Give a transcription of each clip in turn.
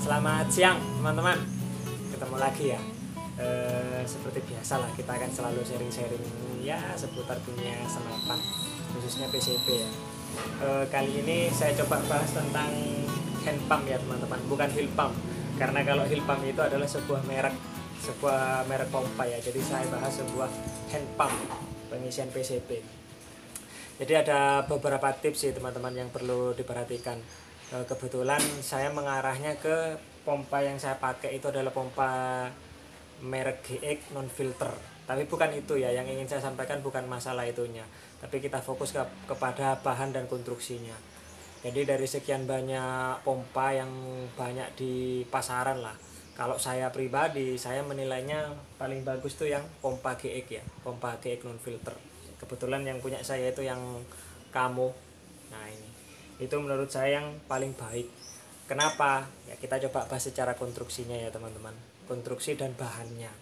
Selamat siang teman-teman, ketemu lagi ya. Seperti biasa lah, kita akan selalu sharing-sharing ya seputar dunia senapan, khususnya PCB ya. Kali ini saya coba bahas tentang hand pump ya teman-teman, bukan hill pump. Karena kalau hill pump itu adalah sebuah merek pompa ya. Jadi saya bahas sebuah hand pump pengisian PCB. Jadi ada beberapa tips sih teman-teman yang perlu diperhatikan. Kebetulan saya mengarahnya ke pompa yang saya pakai itu adalah pompa merek GX non filter. Tapi bukan itu ya, yang ingin saya sampaikan bukan masalah itunya, tapi kita fokus kepada bahan dan konstruksinya. Jadi dari sekian banyak pompa yang banyak di pasaran lah, kalau saya pribadi saya menilainya paling bagus tuh yang pompa GX ya, pompa GX non filter. Kebetulan yang punya saya itu yang Kamo. Nah ini itu menurut saya yang paling baik. Kenapa? Ya kita coba bahas secara konstruksinya ya teman-teman, konstruksi dan bahannya.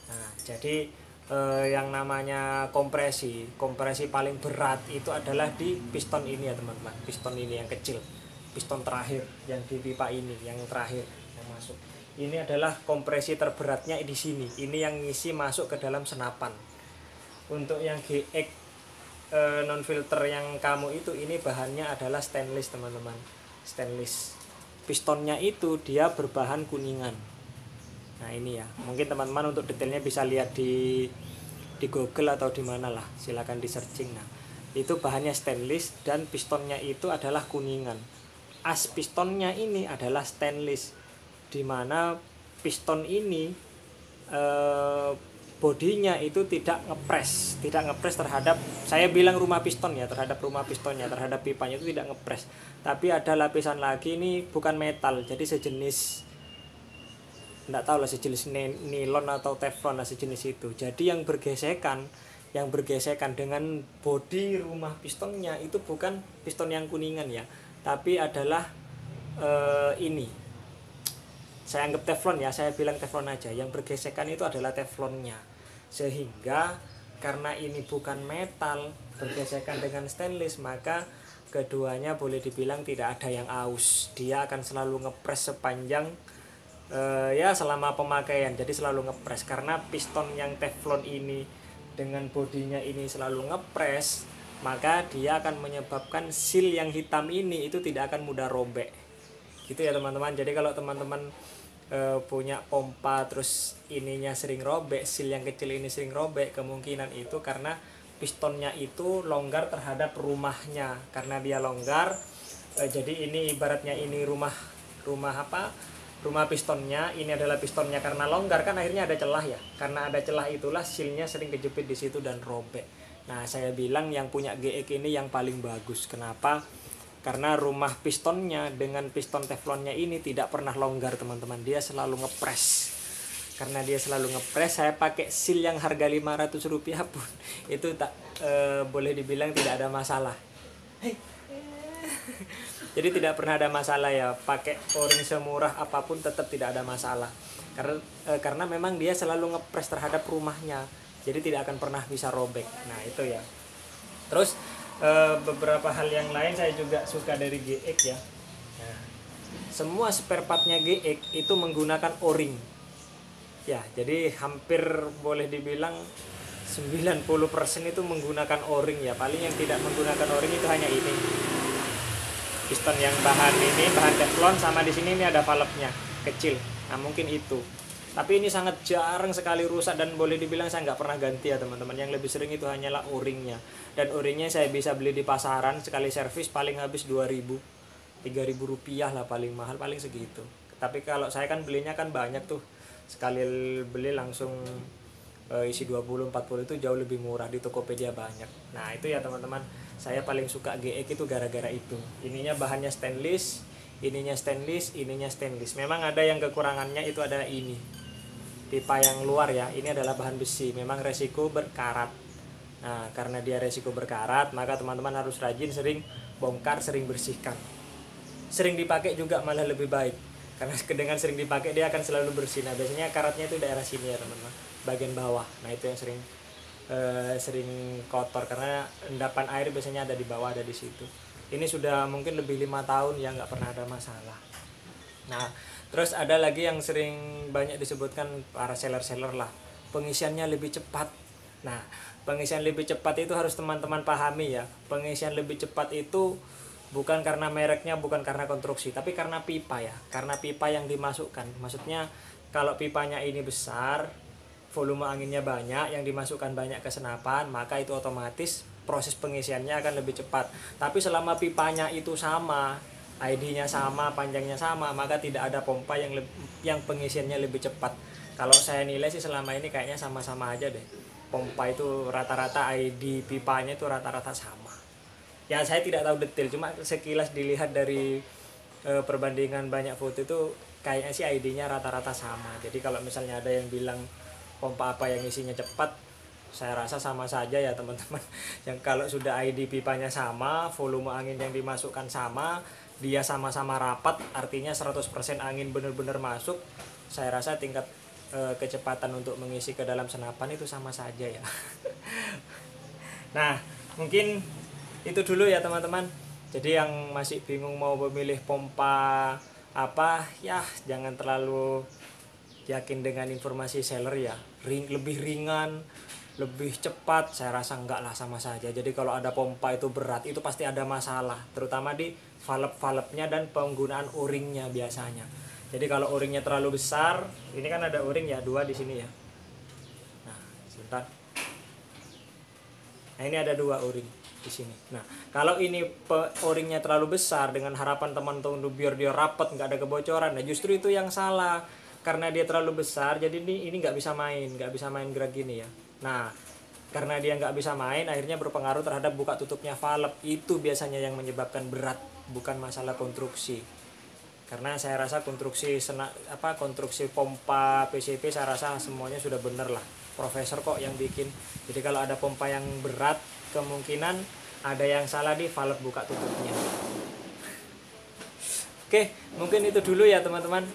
Nah jadi yang namanya kompresi paling berat itu adalah di piston ini ya teman-teman, piston ini yang kecil, piston terakhir yang di pipa ini, yang terakhir yang masuk. Ini adalah kompresi terberatnya di sini. Ini yang ngisi masuk ke dalam senapan. Untuk yang GX non filter yang kamu itu, ini bahannya adalah stainless teman-teman, stainless. Pistonnya itu dia berbahan kuningan. Nah ini ya, mungkin teman-teman untuk detailnya bisa lihat di Google atau di mana lah, silakan di searching. Nah itu bahannya stainless dan pistonnya itu adalah kuningan. As pistonnya ini adalah stainless, dimana piston ini bodinya itu tidak ngepres terhadap, saya bilang rumah piston ya, terhadap rumah pistonnya, terhadap pipanya itu tidak ngepres, tapi ada lapisan lagi, ini bukan metal, jadi sejenis, enggak tahu lah, sejenis nilon atau teflon lah, sejenis itu. Jadi yang bergesekan dengan bodi rumah pistonnya itu bukan piston yang kuningan ya, tapi adalah ini, saya anggap teflon ya, saya bilang teflon aja. Yang bergesekan itu adalah teflonnya, sehingga karena ini bukan metal bergesekan dengan stainless, maka keduanya boleh dibilang tidak ada yang aus. Dia akan selalu ngepres sepanjang ya selama pemakaian, jadi selalu ngepres. Karena piston yang teflon ini dengan bodinya ini selalu ngepres, maka dia akan menyebabkan seal yang hitam ini itu tidak akan mudah robek gitu ya teman-teman. Jadi kalau teman-teman punya pompa terus ininya sering robek, seal yang kecil ini sering robek, kemungkinan itu karena pistonnya itu longgar terhadap rumahnya. Karena dia longgar, jadi ini ibaratnya ini rumah pistonnya, ini adalah pistonnya, karena longgar kan akhirnya ada celah ya, karena ada celah itulah sealnya sering kejepit di situ dan robek. Nah saya bilang yang punya GX ini yang paling bagus. Kenapa? Karena rumah pistonnya dengan piston teflonnya ini tidak pernah longgar teman-teman, dia selalu ngepres. Karena dia selalu ngepres, saya pakai seal yang harga Rp500 pun itu tak boleh dibilang tidak ada masalah. Jadi tidak pernah ada masalah ya, pakai o-ring semurah apapun tetap tidak ada masalah. Karena memang dia selalu ngepres terhadap rumahnya, jadi tidak akan pernah bisa robek. Nah itu ya. Terus beberapa hal yang lain saya juga suka dari GX ya. Nah, semua spare partnya GX itu menggunakan o-ring ya, jadi hampir boleh dibilang 90% itu menggunakan o-ring ya. Paling yang tidak menggunakan o-ring itu hanya ini, piston yang bahan teflon, sama di sini ini ada valve-nya kecil. Nah mungkin itu, tapi ini sangat jarang sekali rusak dan boleh dibilang saya nggak pernah ganti ya teman-teman. Yang lebih sering itu hanyalah o-ringnya, dan o-ringnya saya bisa beli di pasaran, sekali servis paling habis 2.000-3.000 rupiah lah, paling mahal paling segitu. Tapi kalau saya kan belinya kan banyak tuh, sekali beli langsung isi 20-40 itu jauh lebih murah, di Tokopedia banyak. Nah itu ya teman-teman, saya paling suka GX itu gara-gara itu. Ininya bahannya stainless, ininya stainless. Memang ada yang kekurangannya, itu adalah ini, pipa yang luar ya, ini adalah bahan besi, memang resiko berkarat. Nah karena dia resiko berkarat, maka teman-teman harus rajin, sering bongkar, sering bersihkan. Sering dipakai juga malah lebih baik, karena dengan sering dipakai dia akan selalu bersih. Nah biasanya karatnya itu daerah sini ya teman-teman, bagian bawah. Nah itu yang sering kotor, karena endapan air biasanya ada di bawah, ada di situ. Ini sudah mungkin lebih 5 tahun ya, nggak pernah ada masalah. Nah, terus ada lagi yang sering banyak disebutkan para seller-seller lah, pengisiannya lebih cepat. Nah, pengisian lebih cepat itu harus teman-teman pahami ya. Pengisian lebih cepat itu bukan karena mereknya, bukan karena konstruksi, tapi karena pipa ya. Karena pipa yang dimasukkan. Maksudnya kalau pipanya ini besar, volume anginnya banyak, yang dimasukkan banyak ke senapan, maka itu otomatis proses pengisiannya akan lebih cepat. Tapi selama pipanya itu sama, ID-nya sama, panjangnya sama, maka tidak ada pompa yang pengisiannya lebih cepat. Kalau saya nilai sih selama ini kayaknya sama-sama aja deh. Pompa itu rata-rata ID pipanya itu rata-rata sama. Ya saya tidak tahu detail, cuma sekilas dilihat dari perbandingan banyak foto itu kayaknya sih ID-nya rata-rata sama. Jadi kalau misalnya ada yang bilang pompa apa yang isinya cepat, saya rasa sama saja ya teman-teman. Yang kalau sudah ID pipanya sama, volume angin yang dimasukkan sama, dia sama-sama rapat, artinya 100% angin benar-benar masuk, saya rasa tingkat kecepatan untuk mengisi ke dalam senapan itu sama saja ya. Nah, mungkin itu dulu ya teman-teman. Jadi yang masih bingung mau memilih pompa apa, ya jangan terlalu yakin dengan informasi seller ya. Lebih ringan, lebih cepat, saya rasa enggak lah, sama saja. Jadi kalau ada pompa itu berat, itu pasti ada masalah, terutama di valve-valve-nya dan penggunaan o-ringnya biasanya. Jadi kalau o-ringnya terlalu besar, ini kan ada o-ring ya, 2 di sini ya. Nah, sebentar. Nah, ini ada 2 o-ring di sini. Nah, kalau ini o-ringnya terlalu besar dengan harapan teman-teman biar dia rapat, nggak ada kebocoran, nah justru itu yang salah. Karena dia terlalu besar, jadi ini nggak bisa main gerak gini ya. Nah, karena dia nggak bisa main, akhirnya berpengaruh terhadap buka tutupnya valve. Itu biasanya yang menyebabkan berat, bukan masalah konstruksi. Karena saya rasa konstruksi pompa PCP saya rasa semuanya sudah bener lah. Profesor kok yang bikin. Jadi kalau ada pompa yang berat, kemungkinan ada yang salah di valve buka tutupnya. Oke, mungkin itu dulu ya teman-teman.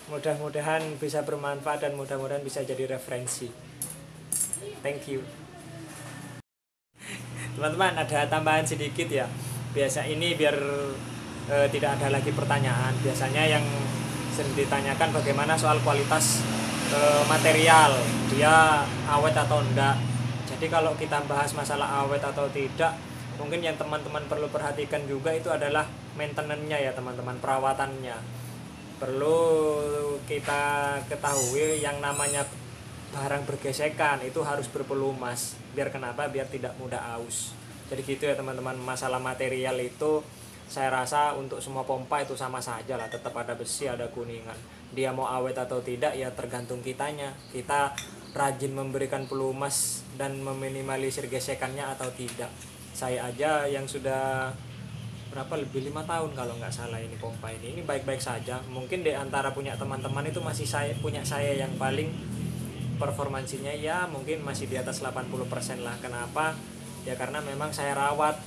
Mudah-mudahan bisa bermanfaat dan mudah-mudahan bisa jadi referensi. Thank you. Teman-teman, ada tambahan sedikit ya. Biasa ini biar tidak ada lagi pertanyaan. Biasanya yang sering ditanyakan bagaimana soal kualitas material, dia awet atau enggak. Jadi kalau kita bahas masalah awet atau tidak, mungkin yang teman-teman perlu perhatikan juga itu adalah maintenance-nya ya teman-teman, perawatannya. Perlu kita ketahui yang namanya barang bergesekan itu harus berpelumas. Biar kenapa? Biar tidak mudah aus. Jadi gitu ya teman-teman, masalah material itu saya rasa untuk semua pompa itu sama saja lah, tetap ada besi, ada kuningan. Dia mau awet atau tidak ya tergantung kitanya. Kita rajin memberikan pelumas dan meminimalisir gesekannya atau tidak. Saya aja yang sudah lebih 5 tahun kalau nggak salah ini pompa ini baik-baik saja. Mungkin di antara punya teman-teman itu masih punya saya yang paling performansinya ya mungkin masih di atas 80% lah. Kenapa? Ya karena memang saya rawat,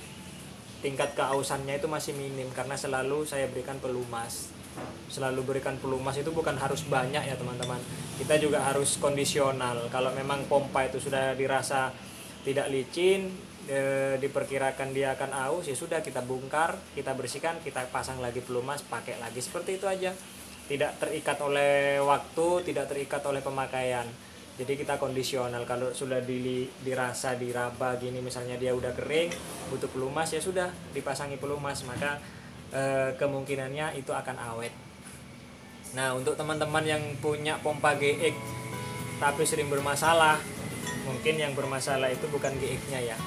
tingkat keausannya itu masih minim karena selalu saya berikan pelumas. Selalu berikan pelumas itu bukan harus banyak ya teman-teman. Kita juga harus kondisional. Kalau memang pompa itu sudah dirasa tidak licin, diperkirakan dia akan aus, ya sudah kita bongkar, kita bersihkan, kita pasang lagi pelumas, pakai lagi, seperti itu aja. Tidak terikat oleh waktu, tidak terikat oleh pemakaian. Jadi kita kondisional. Kalau sudah dirasa diraba gini, misalnya dia udah kering, butuh pelumas, ya sudah dipasangi pelumas, maka kemungkinannya itu akan awet. Nah, untuk teman-teman yang punya pompa GX tapi sering bermasalah, mungkin yang bermasalah itu bukan GX-nya ya.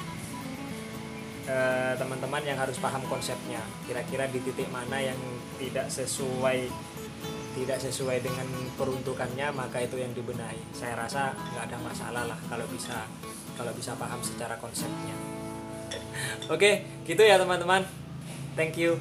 Teman-teman yang harus paham konsepnya, kira-kira di titik mana yang tidak sesuai dengan peruntukannya, maka itu yang dibenahi. Saya rasa nggak ada masalah lah kalau bisa paham secara konsepnya. Oke, gitu ya teman-teman. Thank you.